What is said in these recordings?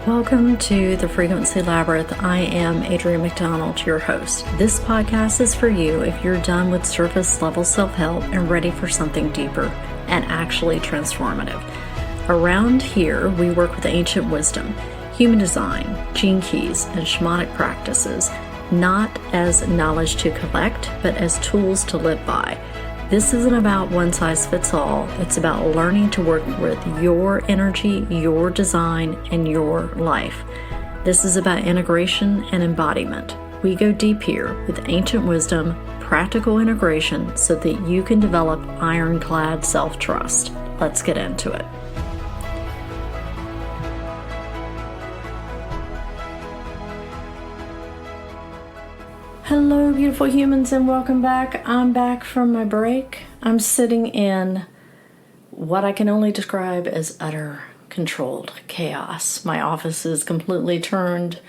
Welcome to the Frequency Labyrinth. I am Adrienne McDonald, your host. This podcast is for you if you're done with surface level self-help and ready for something deeper and actually transformative. Around here, we work with ancient wisdom, human design, gene keys, and shamanic practices, not as knowledge to collect, but as tools to live by. This isn't about one size fits all. It's about learning to work with your energy, your design, and your life. This is about integration and embodiment. We go deep here with ancient wisdom, practical integration, so that you can develop ironclad self-trust. Let's get into it. Hello, beautiful humans, and welcome back. I'm back from my break. I'm sitting in what I can only describe as utter controlled chaos. My office is completely turned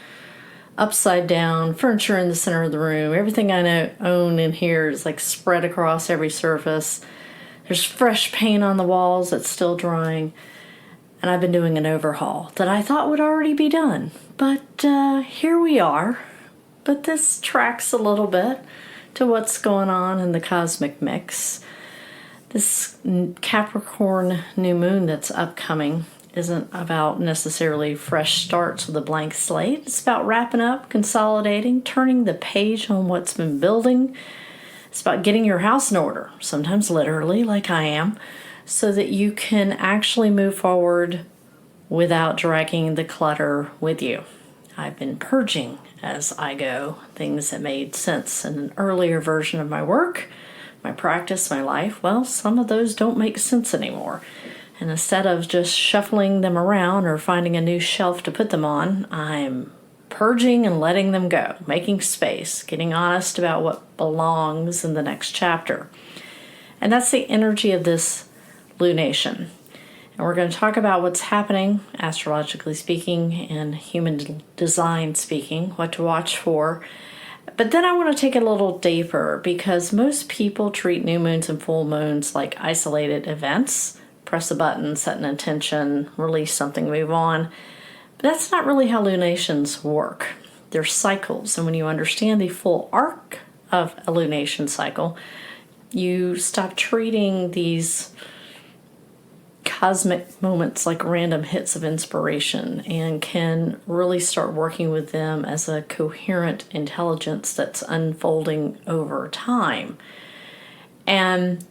upside down, furniture in the center of the room. Everything I own in here is like spread across every surface. There's fresh paint on the walls that's still drying. And I've been doing an overhaul that I thought would already be done. But here we are. But this tracks a little bit to what's going on in the cosmic mix. This Capricorn New Moon that's upcoming isn't about necessarily fresh starts with a blank slate. It's about wrapping up, consolidating, turning the page on what's been building. It's about getting your house in order, sometimes literally, like I am, so that you can actually move forward without dragging the clutter with you. I've been purging as I go things that made sense in an earlier version of my work, my practice, my life. Well, some of those don't make sense anymore. And instead of just shuffling them around or finding a new shelf to put them on, I'm purging and letting them go, making space, getting honest about what belongs in the next chapter. And that's the energy of this lunation. And we're going to talk about what's happening, astrologically speaking, and human design speaking, what to watch for. But then I want to take it a little deeper because most people treat new moons and full moons like isolated events. Press a button, set an intention, release something, move on. But that's not really how lunations work. They're cycles, and when you understand the full arc of a lunation cycle, you stop treating these cosmic moments like random hits of inspiration and can really start working with them as a coherent intelligence that's unfolding over time. And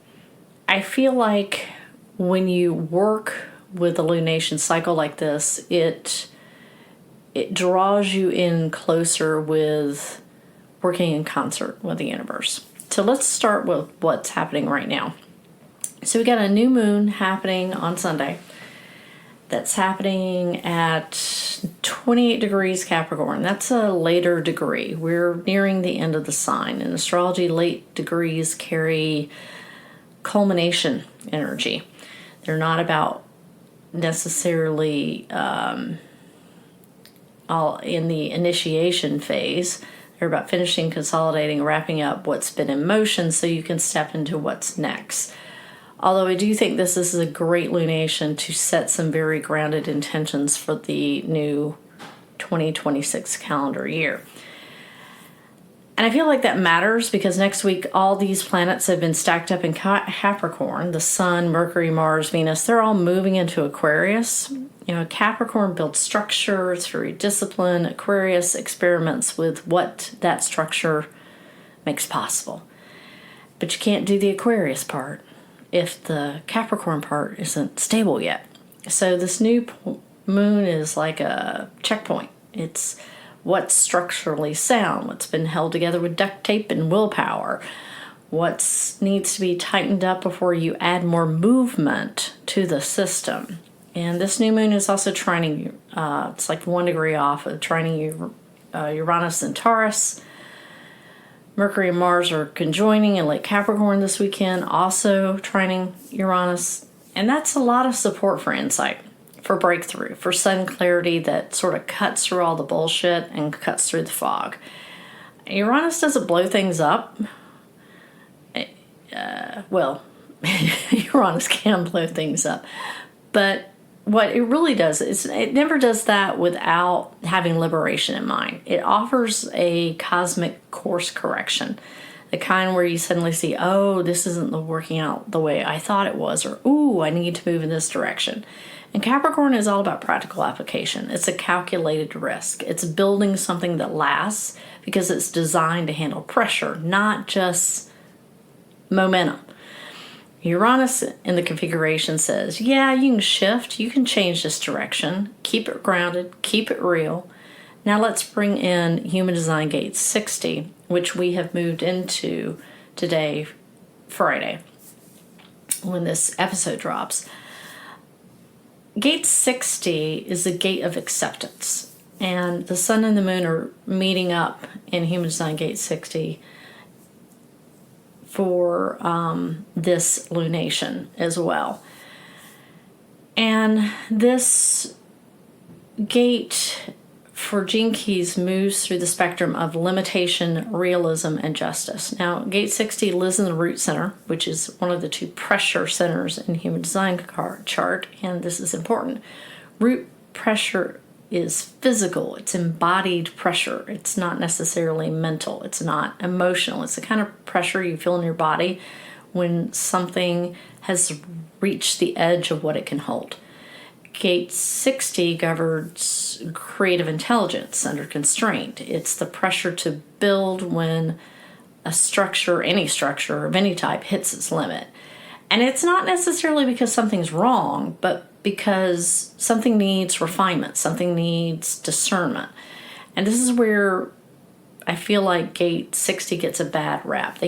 I feel like when you work with a lunation cycle like this, it draws you in closer with working in concert with the universe. So let's start with what's happening right now. So we got a new moon happening on Sunday that's happening at 28 degrees Capricorn. That's a later degree. We're nearing the end of the sign. In astrology, late degrees carry culmination energy. They're not about necessarily all in the initiation phase. They're about finishing, consolidating, wrapping up what's been in motion so you can step into what's next. Although I do think this is a great lunation to set some very grounded intentions for the new 2026 calendar year. And I feel like that matters because next week all these planets have been stacked up in Capricorn. The Sun, Mercury, Mars, Venus, they're all moving into Aquarius. You know, Capricorn builds structure through discipline. Aquarius experiments with what that structure makes possible. But you can't do the Aquarius part if the Capricorn part isn't stable yet. So this new moon is like a checkpoint. It's what's structurally sound, what's been held together with duct tape and willpower, what needs to be tightened up before you add more movement to the system. And this new moon is also trining, it's like 1 degree off of trining Uranus and Taurus. Mercury and Mars are conjoining in Lake Capricorn this weekend, also trining Uranus. And that's a lot of support for insight, for breakthrough, for sudden clarity that sort of cuts through all the bullshit and cuts through the fog. Uranus doesn't blow things up. Uranus can blow things up. But what it really does is it never does that without having liberation in mind. It offers a cosmic course correction, the kind where you suddenly see, oh, this isn't working out the way I thought it was, or, ooh, I need to move in this direction. And Capricorn is all about practical application. It's a calculated risk. It's building something that lasts because it's designed to handle pressure, not just momentum. Uranus in the configuration says, yeah, you can shift, you can change this direction, keep it grounded, keep it real. Now let's bring in Human Design Gate 60, which we have moved into today, Friday, when this episode drops. Gate 60 is the gate of acceptance, and the sun and the moon are meeting up in Human Design Gate 60 for this lunation as well. And this gate for Gene Keys moves through the spectrum of limitation, realism, and justice. Now, Gate 60 lives in the root center, which is one of the 2 pressure centers in Human Design chart, and this is important. Root pressure is physical. It's embodied pressure. It's not necessarily mental. It's not emotional. It's the kind of pressure you feel in your body when something has reached the edge of what it can hold. Gate 60 governs creative intelligence under constraint. It's the pressure to build when a structure, any structure of any type, hits its limit. And it's not necessarily because something's wrong, but because something needs refinement, something needs discernment. And this is where I feel like Gate 60 gets a bad rap.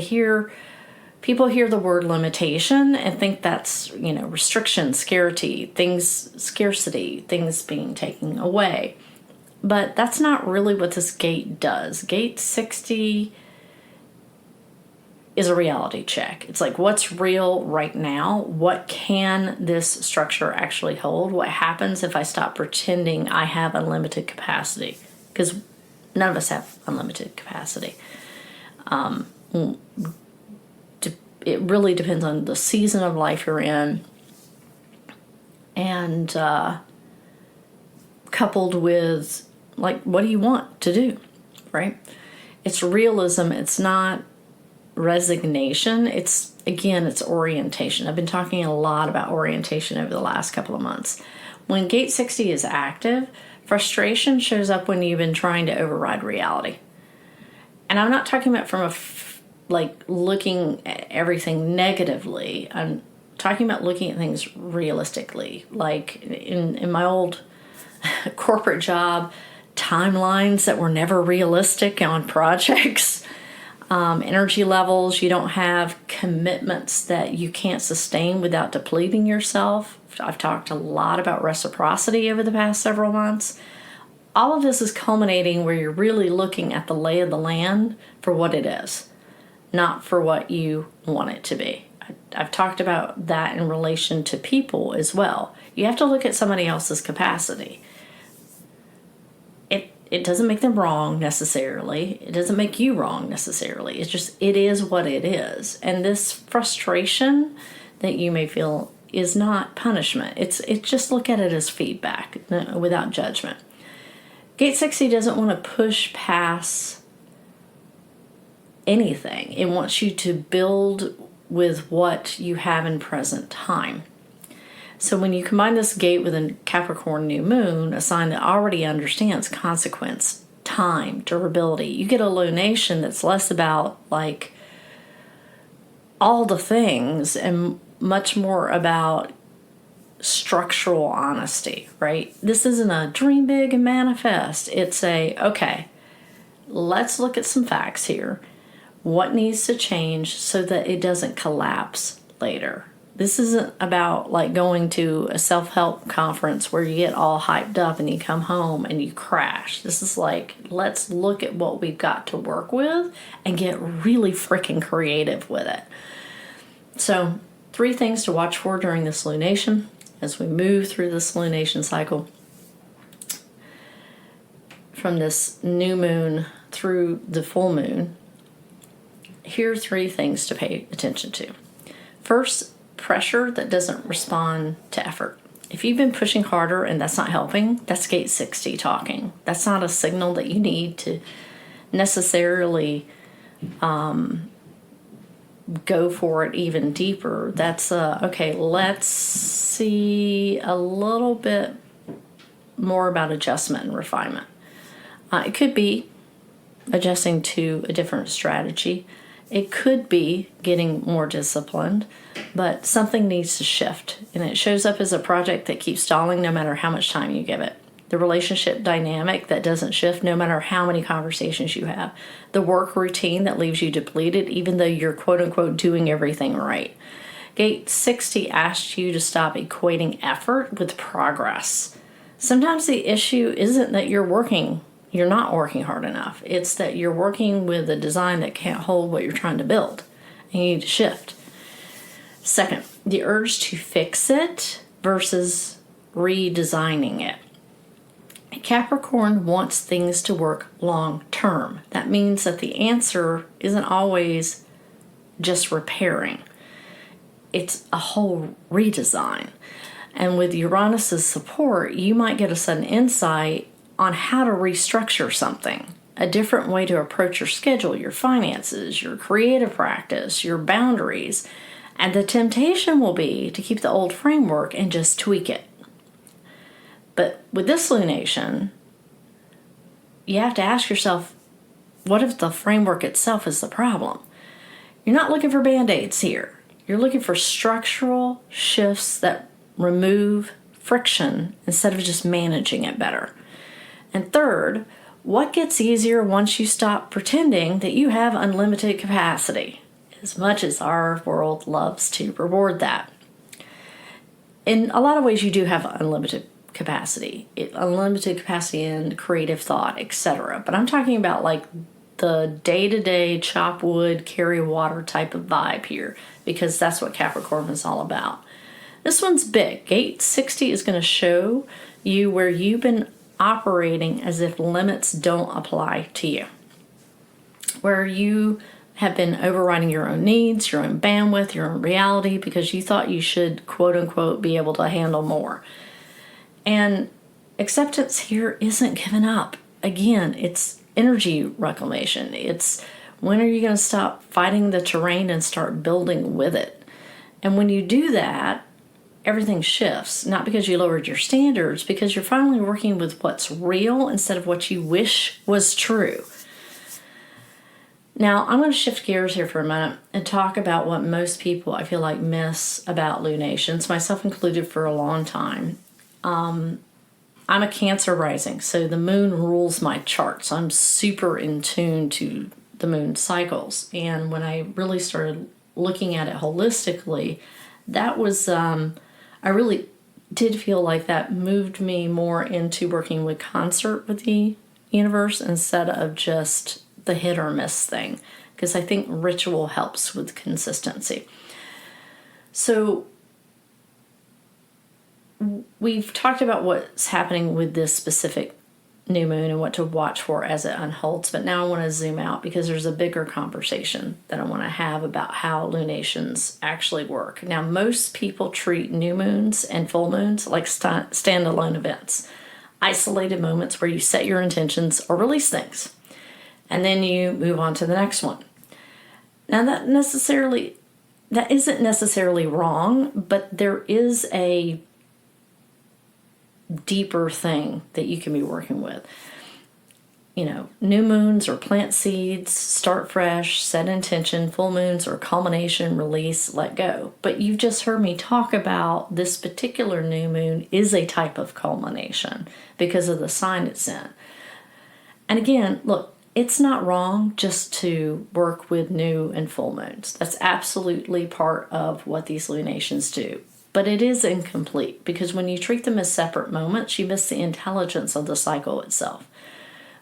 People hear the word limitation and think that's, restriction, scarcity, things being taken away. But that's not really what this gate does. Gate 60 is a reality check. It's like, what's real right now? What can this structure actually hold? What happens if I stop pretending I have unlimited capacity? Because none of us have unlimited capacity. It really depends on the season of life you're in, and coupled with, like, what do you want to do, right? It's realism. It's not resignation. It's orientation. I've been talking a lot about orientation over the last couple of months. When Gate 60 is active, frustration shows up when you've been trying to override reality. And I'm not talking about from looking at everything negatively. I'm talking about looking at things realistically. Like in my old corporate job, timelines that were never realistic on projects. Energy levels, you don't have commitments that you can't sustain without depleting yourself. I've talked a lot about reciprocity over the past several months. All of this is culminating where you're really looking at the lay of the land for what it is, not for what you want it to be. I've talked about that in relation to people as well. You have to look at somebody else's capacity. It doesn't make them wrong necessarily. It doesn't make you wrong necessarily. It is what it is. And this frustration that you may feel is not punishment. It's just look at it as feedback without judgment. Gate 60 doesn't want to push past anything. It wants you to build with what you have in present time. So when you combine this gate with a Capricorn New Moon, a sign that already understands consequence, time, durability, you get a lunation that's less about like all the things and much more about structural honesty, right? This isn't a dream big and manifest. It's okay, let's look at some facts here. What needs to change so that it doesn't collapse later? This isn't about like going to a self-help conference where you get all hyped up and you come home and you crash. This is like, let's look at what we've got to work with and get really freaking creative with it. So 3 things to watch for during this lunation as we move through this lunation cycle from this new moon through the full moon. Here are 3 things to pay attention to. First, pressure that doesn't respond to effort. If you've been pushing harder and that's not helping, that's gate 60 talking. That's not a signal that you need to necessarily go for it even deeper. That's okay, let's see a little bit more about adjustment and refinement. It could be adjusting to a different strategy. It could be getting more disciplined, but something needs to shift. And it shows up as a project that keeps stalling no matter how much time you give it. The relationship dynamic that doesn't shift no matter how many conversations you have. The work routine that leaves you depleted even though you're quote unquote doing everything right. Gate 60 asks you to stop equating effort with progress. Sometimes the issue isn't that you're not working hard enough. It's that you're working with a design that can't hold what you're trying to build. And you need to shift. Second, the urge to fix it versus redesigning it. Capricorn wants things to work long term. That means that the answer isn't always just repairing. It's a whole redesign. And with Uranus's support, you might get a sudden insight on how to restructure something, a different way to approach your schedule, your finances, your creative practice, your boundaries. And the temptation will be to keep the old framework and just tweak it. But with this lunation, you have to ask yourself, what if the framework itself is the problem? You're not looking for band-aids here. You're looking for structural shifts that remove friction instead of just managing it better. And third, what gets easier once you stop pretending that you have unlimited capacity, as much as our world loves to reward that. In a lot of ways, you do have unlimited capacity in creative thought, etc. But I'm talking about like the day-to-day chop wood, carry water type of vibe here, because that's what Capricorn is all about. This one's big. Gate 60 is going to show you where you've been operating as if limits don't apply to you, where you have been overriding your own needs, your own bandwidth, your own reality, because you thought you should, quote unquote, be able to handle more. And acceptance here isn't giving up. Again, it's energy reclamation. It's when are you going to stop fighting the terrain and start building with it? And when you do that, everything shifts, not because you lowered your standards, because you're finally working with what's real instead of what you wish was true. Now, I'm going to shift gears here for a minute and talk about what most people, I feel like, miss about lunations, myself included, for a long time. I'm a Cancer rising, so the moon rules my chart, so I'm super in tune to the moon cycles. And when I really started looking at it holistically, that was, I really did feel like that moved me more into working with concert with the universe instead of just the hit or miss thing, because I think ritual helps with consistency. So we've talked about what's happening with this specific new moon and what to watch for as it unfolds, but now I want to zoom out because there's a bigger conversation that I want to have about how lunations actually work. Now, most people treat new moons and full moons like standalone events, isolated moments where you set your intentions or release things, and then you move on to the next one. Now, that isn't necessarily wrong, but there is a deeper thing that you can be working with. You know, new moons or plant seeds, start fresh, set intention. Full moons or culmination, release, let go. But you've just heard me talk about this particular new moon is a type of culmination because of the sign it's in. And again, look, it's not wrong just to work with new and full moons. That's absolutely part of what these lunations do. But it is incomplete because when you treat them as separate moments, you miss the intelligence of the cycle itself.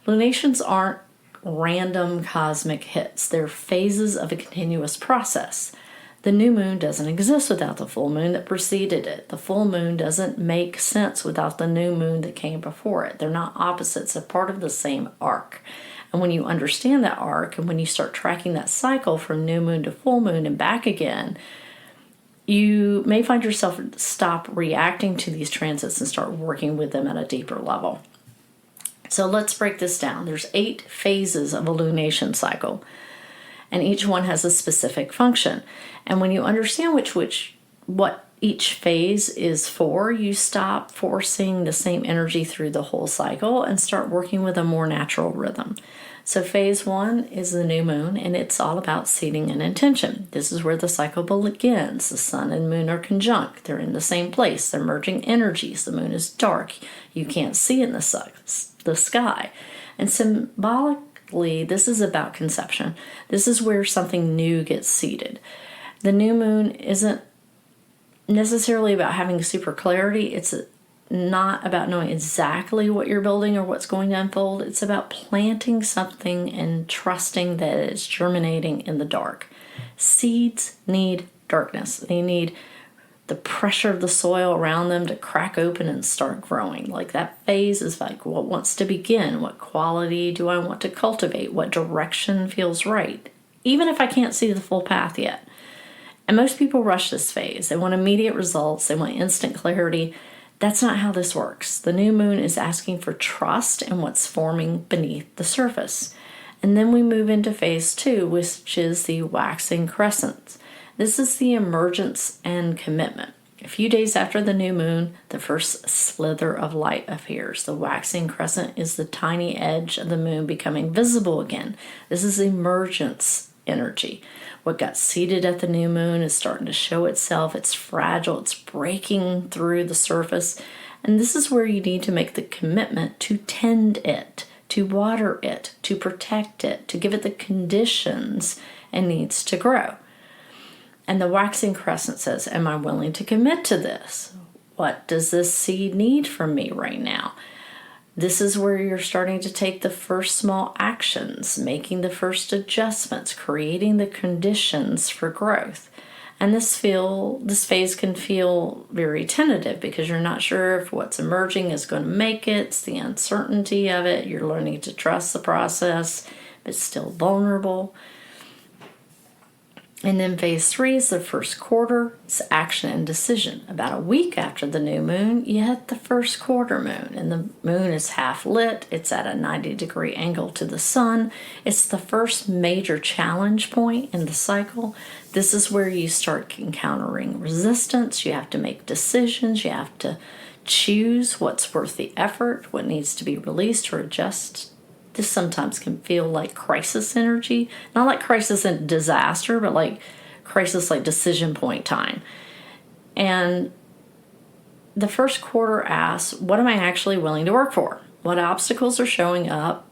Lunations aren't random cosmic hits. They're phases of a continuous process. The new moon doesn't exist without the full moon that preceded it. The full moon doesn't make sense without the new moon that came before it. They're not opposites. They're part of the same arc. And when you understand that arc and when you start tracking that cycle from new moon to full moon and back again, you may find yourself stop reacting to these transits and start working with them at a deeper level. So let's break this down. There's 8 phases of a lunation cycle, and each one has a specific function. And when you understand what each phase is for, you stop forcing the same energy through the whole cycle and start working with a more natural rhythm. So phase 1 is the new moon, and it's all about seeding an intention. This is where the cycle begins. The sun and moon are conjunct. They're in the same place. They're merging energies. The moon is dark. You can't see in the sky. And symbolically, this is about conception. This is where something new gets seeded. The new moon isn't necessarily about having super clarity. It's not about knowing exactly what you're building or what's going to unfold. It's about planting something and trusting that it's germinating in the dark. Seeds need darkness. They need the pressure of the soil around them to crack open and start growing. Like that phase is like what wants to begin. What quality do I want to cultivate? What direction feels right? Even if I can't see the full path yet. And most people rush this phase. They want immediate results. They want instant clarity. That's not how this works. The new moon is asking for trust in what's forming beneath the surface. And then we move into phase 2, which is the waxing crescent. This is the emergence and commitment. A few days after the new moon, the first slither of light appears. The waxing crescent is the tiny edge of the moon becoming visible again. This is emergence energy. What got seeded at the new moon is starting to show itself. It's fragile. It's breaking through the surface. And this is where you need to make the commitment to tend it, to water it, to protect it, to give it the conditions it needs to grow. And the waxing crescent says, am I willing to commit to this? What does this seed need from me right now? This is where you're starting to take the first small actions, making the first adjustments, creating the conditions for growth. And this phase can feel very tentative because you're not sure if what's emerging is going to make it. It's the uncertainty of it. You're learning to trust the process, but still vulnerable. And then phase 3 is the first quarter. It's action and decision. About a week after the new moon, you hit the first quarter moon. And the moon is half lit. It's at a 90-degree angle to the sun. It's the first major challenge point in the cycle. This is where you start encountering resistance. You have to make decisions. You have to choose what's worth the effort, what needs to be released or adjust. This sometimes can feel like crisis energy. Not like crisis and disaster, but like crisis, like decision point time. And the first quarter asks, what am I actually willing to work for? What obstacles are showing up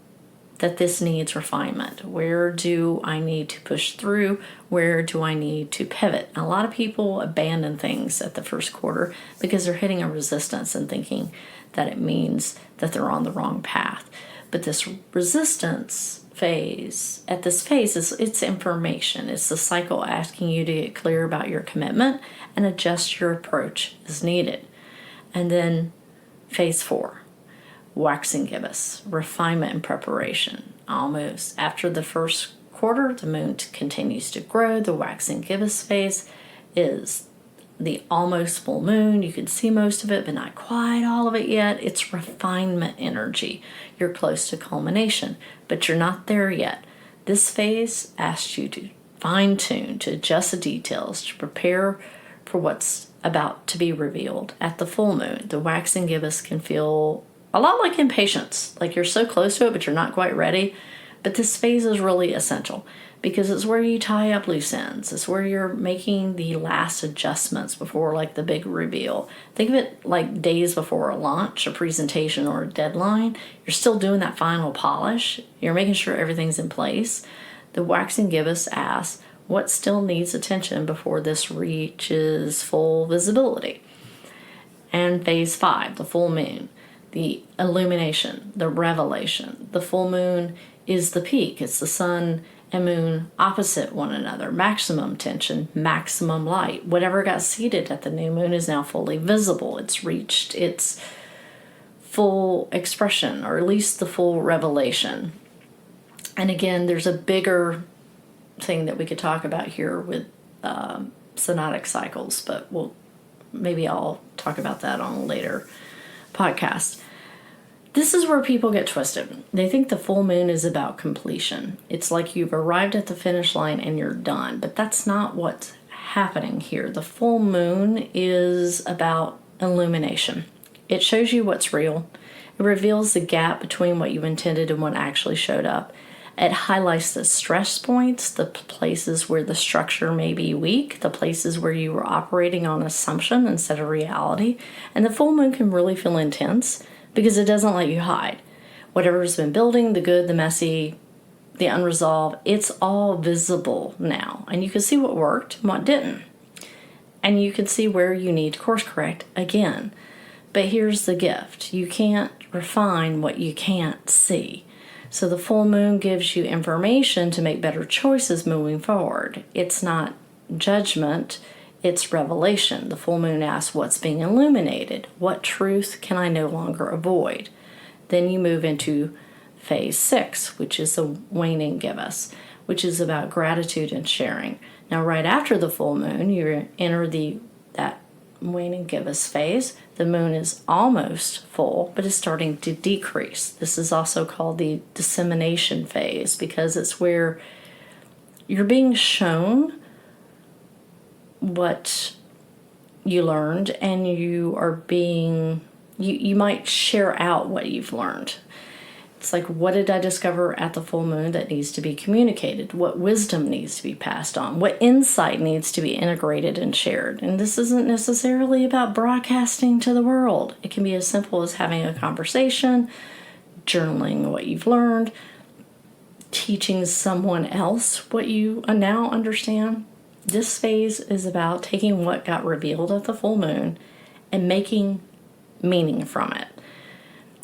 that this needs refinement? Where do I need to push through? Where do I need to pivot? And a lot of people abandon things at the first quarter because they're hitting a resistance and thinking that it means that they're on the wrong path. But this resistance phase, at this phase, it's information. It's the cycle asking you to get clear about your commitment and adjust your approach as needed. And then phase 4, waxing gibbous, refinement and preparation. Almost after the first quarter, the moon continues to grow. The waxing gibbous phase is the almost full moon. You can see most of it, but not quite all of it yet. It's refinement energy. You're close to culmination, but you're not there yet. This phase asks you to fine-tune, to adjust the details, to prepare for what's about to be revealed. At the full moon, the waxing gibbous can feel a lot like impatience, like you're so close to it, but you're not quite ready. But this phase is really essential because it's where you tie up loose ends. It's where you're making the last adjustments before like the big reveal. Think of it like days before a launch, a presentation, or a deadline. You're still doing that final polish. You're making sure everything's in place. The waxing gibbous asks, what still needs attention before this reaches full visibility? And phase 5, the full moon, the illumination, the revelation. The full moon is the peak. It's the sun and moon opposite one another. Maximum tension, maximum light. Whatever got seeded at the new moon is now fully visible. It's reached its full expression, or at least the full revelation. And again, there's a bigger thing that we could talk about here with synodic cycles, but maybe I'll talk about that on a later podcast. This is where people get twisted. They think the full moon is about completion. It's like you've arrived at the finish line and you're done, but that's not what's happening here. The full moon is about illumination. It shows you what's real. It reveals the gap between what you intended and what actually showed up. It highlights the stress points, the places where the structure may be weak, the places where you were operating on assumption instead of reality. And the full moon can really feel intense because it doesn't let you hide. Whatever's been building, the good, the messy, the unresolved, it's all visible now. And you can see what worked and what didn't. And you can see where you need to course correct again. But here's the gift. You can't refine what you can't see. So the full moon gives you information to make better choices moving forward. It's not judgment, it's revelation. The full moon asks what's being illuminated. What truth can I no longer avoid? Then you move into phase 6, which is the waning gibbous, which is about gratitude and sharing. Now, right after the full moon, you enter that waning gibbous phase. The moon is almost full, but is starting to decrease. This is also called the dissemination phase because it's where you're being shown what you learned and you are being, you might share out what you've learned. It's like, what did I discover at the full moon that needs to be communicated? What wisdom needs to be passed on? What insight needs to be integrated and shared? And this isn't necessarily about broadcasting to the world. It can be as simple as having a conversation, journaling what you've learned, teaching someone else what you now understand. This phase is about taking what got revealed at the full moon and making meaning from it.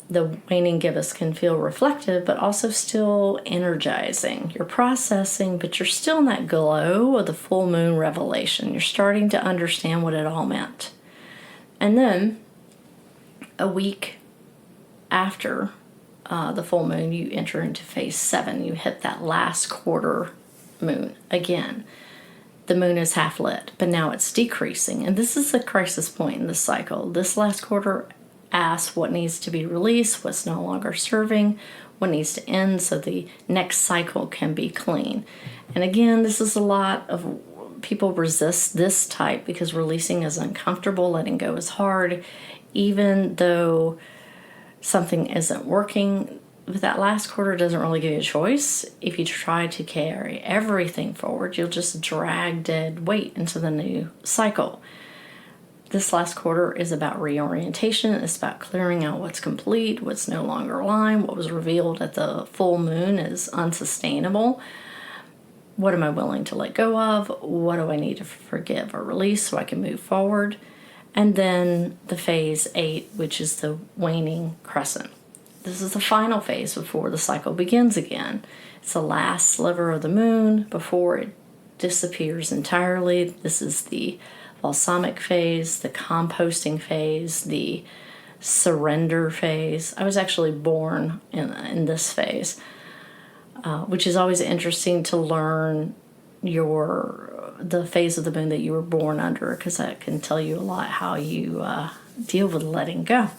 The waning gibbous can feel reflective, but also still energizing. You're processing, but you're still in that glow of the full moon revelation. You're starting to understand what it all meant. And then, a week after the full moon, you enter into phase 7. You hit that last quarter moon again. The moon is half lit, but now it's decreasing. And this is the crisis point in the cycle. This last quarter asks what needs to be released, what's no longer serving, what needs to end so the next cycle can be clean. And again, this is a lot of people resist this type because releasing is uncomfortable, letting go is hard, even though something isn't working. But that last quarter doesn't really give you a choice. If you try to carry everything forward, you'll just drag dead weight into the new cycle. This last quarter is about reorientation. It's about clearing out what's complete, what's no longer aligned, what was revealed at the full moon is unsustainable. What am I willing to let go of? What do I need to forgive or release so I can move forward? And then the phase 8, which is the waning crescent. This is the final phase before the cycle begins again. It's the last sliver of the moon before it disappears entirely. This is the balsamic phase, the composting phase, the surrender phase. I was actually born in this phase, which is always interesting to learn the phase of the moon that you were born under, because that can tell you a lot how you deal with letting go.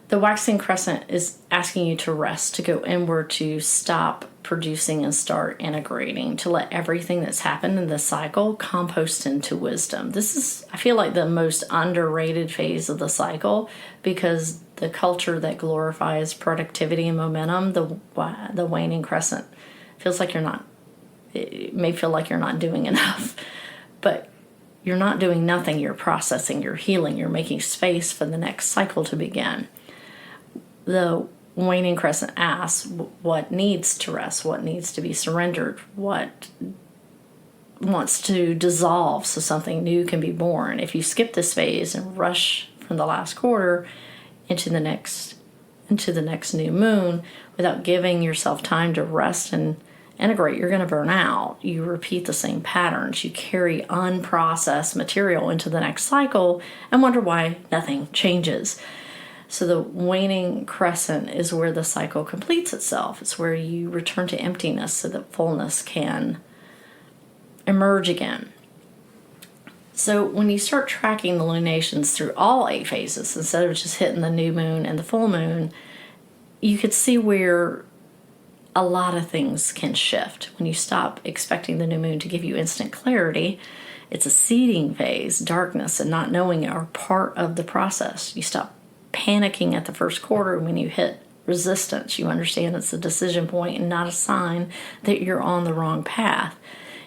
The waxing crescent is asking you to rest, to go inward, to stop producing and start integrating, to let everything that's happened in the cycle compost into wisdom. This is, I feel like, the most underrated phase of the cycle, because the culture that glorifies productivity and momentum, the waning crescent, feels like it may feel like you're not doing enough, but you're not doing nothing. You're processing, you're healing, you're making space for the next cycle to begin. The waning crescent asks what needs to rest, what needs to be surrendered, what wants to dissolve so something new can be born. If you skip this phase and rush from the last quarter into the next new moon without giving yourself time to rest and integrate, you're going to burn out. You repeat the same patterns. You carry unprocessed material into the next cycle and wonder why nothing changes. So the waning crescent is where the cycle completes itself. It's where you return to emptiness so that fullness can emerge again. So when you start tracking the lunations through all 8 phases, instead of just hitting the new moon and the full moon, you could see where a lot of things can shift. When you stop expecting the new moon to give you instant clarity, it's a seeding phase. Darkness and not knowing are part of the process. You stop panicking at the first quarter when you hit resistance. You understand it's a decision point and not a sign that you're on the wrong path.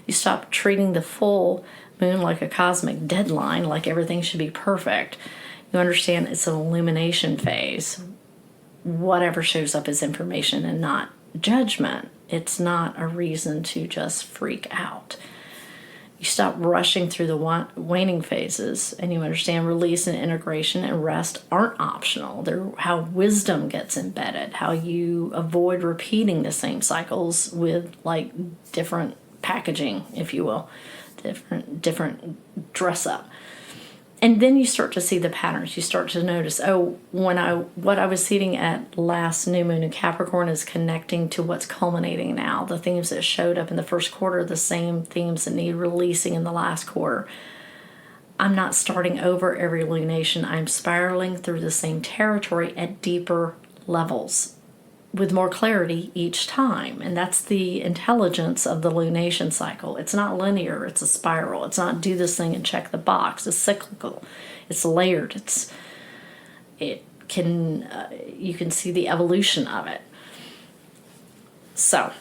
You stop treating the full moon like a cosmic deadline, like everything should be perfect. You understand it's an illumination phase. Whatever shows up is information and not judgment. It's not a reason to just freak out. You stop rushing through the waning phases, and you understand release and integration and rest aren't optional. They're how wisdom gets embedded, how you avoid repeating the same cycles with like different packaging, if you will, different dress up. And then you start to see the patterns. You start to notice, what I was seeing at last new moon in Capricorn is connecting to what's culminating now. The themes that showed up in the first quarter are the same themes that need releasing in the last quarter. I'm not starting over every lunation. I'm spiraling through the same territory at deeper levels with more clarity each time. And that's the intelligence of the lunation cycle. It's not linear, it's a spiral. It's not do this thing and check the box. It's cyclical. It's layered. You can see the evolution of it. So,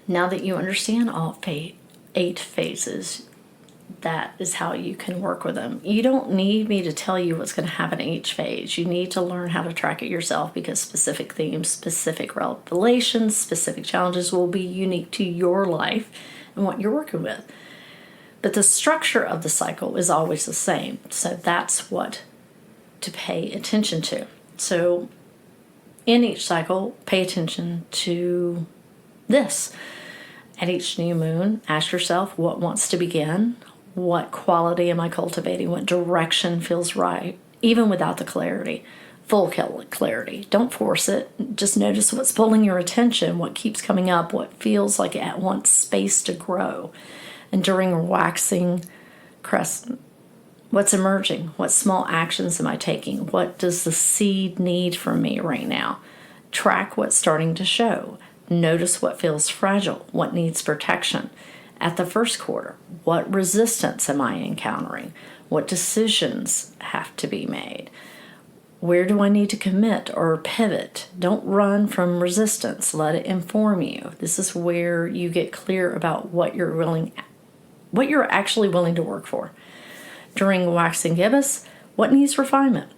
now that you understand all 8 phases, that is how you can work with them. You don't need me to tell you what's going to happen in each phase. You need to learn how to track it yourself, because specific themes, specific revelations, specific challenges will be unique to your life and what you're working with. But the structure of the cycle is always the same. So that's what to pay attention to. So in each cycle, pay attention to this. At each new moon, ask yourself what wants to begin. What quality am I cultivating? What direction feels right, even without the clarity, full clarity. Don't force it. Just notice what's pulling your attention, what keeps coming up, what feels like it wants space to grow. And during a waxing crescent, what's emerging? What small actions am I taking? What does the seed need from me right now? Track what's starting to show. Notice what feels fragile, what needs protection. At the first quarter, what resistance am I encountering? What decisions have to be made? Where do I need to commit or pivot? Don't run from resistance. Let it inform you. This is where you get clear about what you're actually willing to work for. During waxing gibbous, what needs refinement?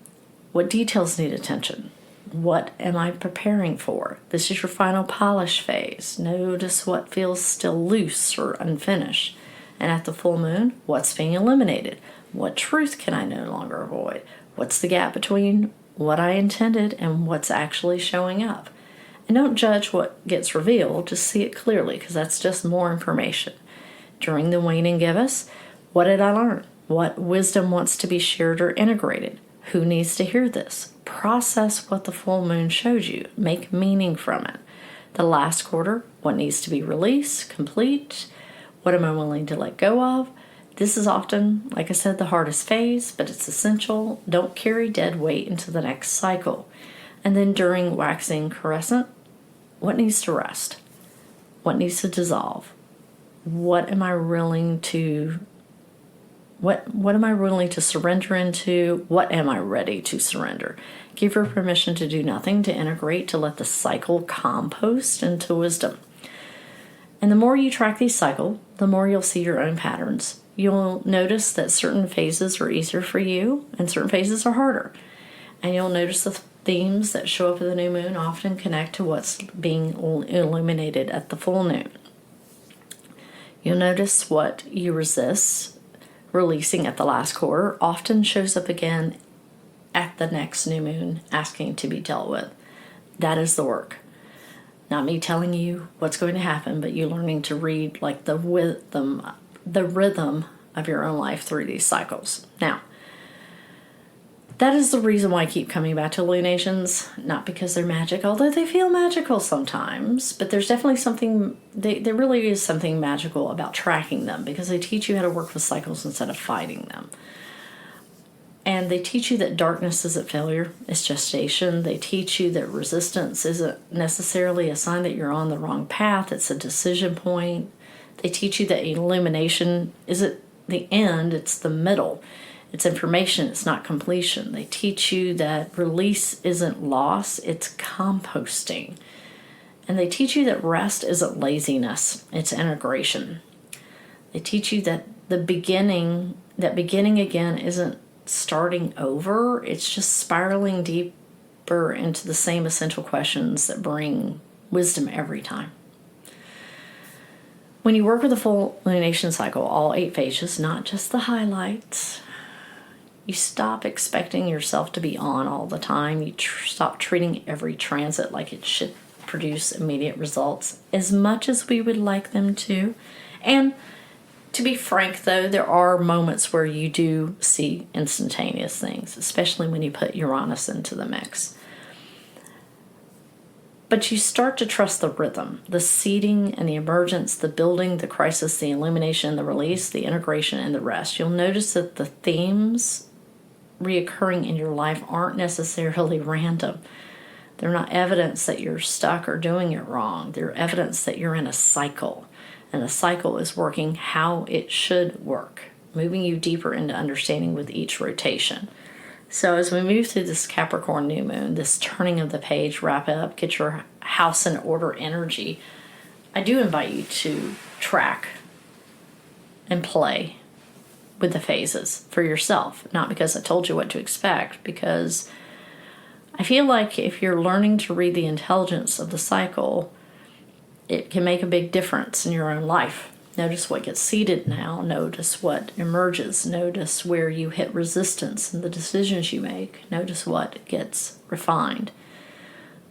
What details need attention? What am I preparing for? This is your final polish phase. Notice what feels still loose or unfinished. And at the full moon, what's being eliminated? What truth can I no longer avoid? What's the gap between what I intended and what's actually showing up? And don't judge what gets revealed, just see it clearly, because that's just more information. During the waning gibbous, what did I learn? What wisdom wants to be shared or integrated? Who needs to hear this? Process what the full moon showed you. Make meaning from it. The last quarter, what needs to be released, complete? What am I willing to let go of? This is often, like I said, the hardest phase, but it's essential. Don't carry dead weight into the next cycle. And then during waxing crescent, what needs to rest? What needs to dissolve? What am I willing to What am I willing to surrender into? What am I ready to surrender? Give her permission to do nothing, to integrate, to let the cycle compost into wisdom. And the more you track these cycles, the more you'll see your own patterns. You'll notice that certain phases are easier for you and certain phases are harder. And you'll notice the themes that show up in the new moon often connect to what's being illuminated at the full moon. You'll notice what you resist releasing at the last quarter often shows up again at the next new moon, asking to be dealt with. That is the work. Not me telling you what's going to happen, but you learning to read like the rhythm of your own life through these cycles. Now, That is the reason why I keep coming back to lunations, not because they're magic, although they feel magical sometimes, but there's definitely something, there really is something magical about tracking them, because they teach you how to work with cycles instead of fighting them. And they teach you that darkness isn't failure, it's gestation. They teach you that resistance isn't necessarily a sign that you're on the wrong path, it's a decision point. They teach you that illumination isn't the end, it's the middle. It's information, it's not completion. They teach you that release isn't loss, it's composting. And they teach you that rest isn't laziness, it's integration. They teach you that beginning again isn't starting over, it's just spiraling deeper into the same essential questions that bring wisdom every time. When you work with a full lunation cycle, all 8 phases, not just the highlights, you stop expecting yourself to be on all the time. You stop treating every transit like it should produce immediate results, as much as we would like them to. And to be frank, though, there are moments where you do see instantaneous things, especially when you put Uranus into the mix. But you start to trust the rhythm, the seeding and the emergence, the building, the crisis, the illumination, the release, the integration, and the rest. You'll notice that the themes reoccurring in your life aren't necessarily random. They're not evidence that you're stuck or doing it wrong. They're evidence that you're in a cycle. And the cycle is working how it should work, moving you deeper into understanding with each rotation. So as we move through this Capricorn New Moon, this turning of the page, wrap it up, get your house in order energy, I do invite you to track and play with the phases for yourself. Not because I told you what to expect, because I feel like if you're learning to read the intelligence of the cycle, it can make a big difference in your own life. Notice what gets seeded now. Notice what emerges. Notice where you hit resistance in the decisions you make. Notice what gets refined.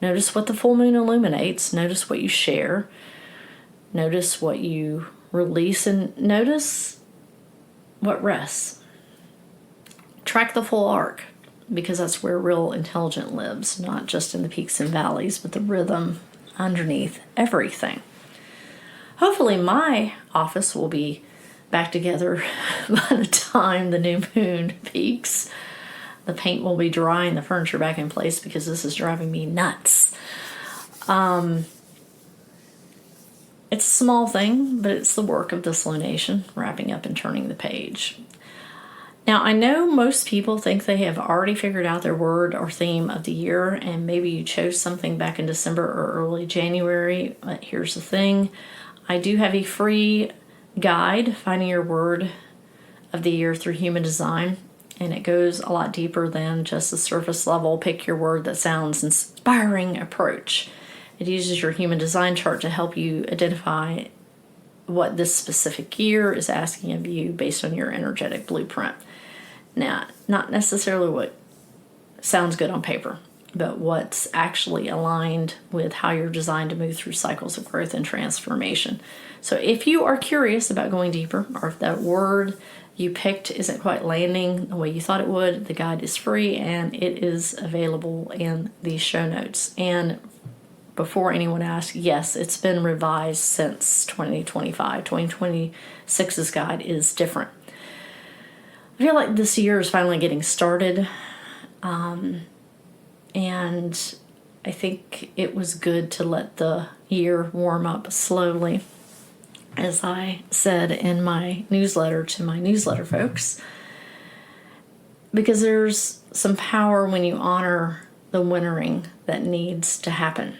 Notice what the full moon illuminates. Notice what you share. Notice what you release, and notice what rests. Track the full arc, because that's where real intelligence lives, not just in the peaks and valleys, but the rhythm underneath everything. Hopefully my office will be back together by the time the new moon peaks. The paint will be dry and the furniture back in place, because this is driving me nuts. It's a small thing, but it's the work of this lunation, wrapping up and turning the page. Now, I know most people think they have already figured out their word or theme of the year, and maybe you chose something back in December or early January, but here's the thing. I do have a free guide, Finding Your Word of the Year Through Human Design, and it goes a lot deeper than just the surface level, pick your word that sounds inspiring approach. It uses your human design chart to help you identify what this specific year is asking of you based on your energetic blueprint. Now, not necessarily what sounds good on paper, but what's actually aligned with how you're designed to move through cycles of growth and transformation. So if you are curious about going deeper, or if that word you picked isn't quite landing the way you thought it would, the guide is free and it is available in the show notes. And before anyone asks, yes, it's been revised since 2025. 2026's guide is different. I feel like this year is finally getting started. And I think it was good to let the year warm up slowly. As I said in my newsletter to my newsletter folks, because there's some power when you honor the wintering that needs to happen.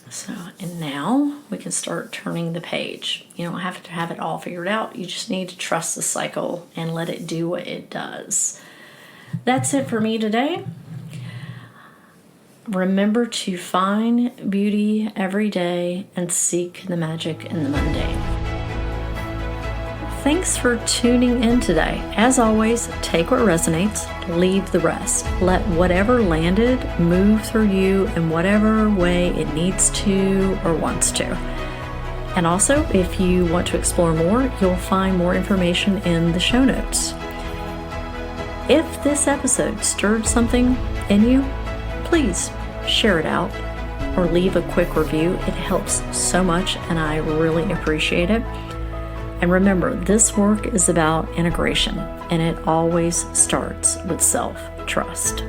So, and now we can start turning the page. You don't have to have it all figured out. You just need to trust the cycle and let it do what it does. That's it for me today. Remember to find beauty every day and seek the magic in the mundane. Thanks for tuning in today. As always, take what resonates, leave the rest. Let whatever landed move through you in whatever way it needs to or wants to. And also, if you want to explore more, you'll find more information in the show notes. If this episode stirred something in you, please share it out or leave a quick review. It helps so much and I really appreciate it. And remember, this work is about integration and it always starts with self-trust.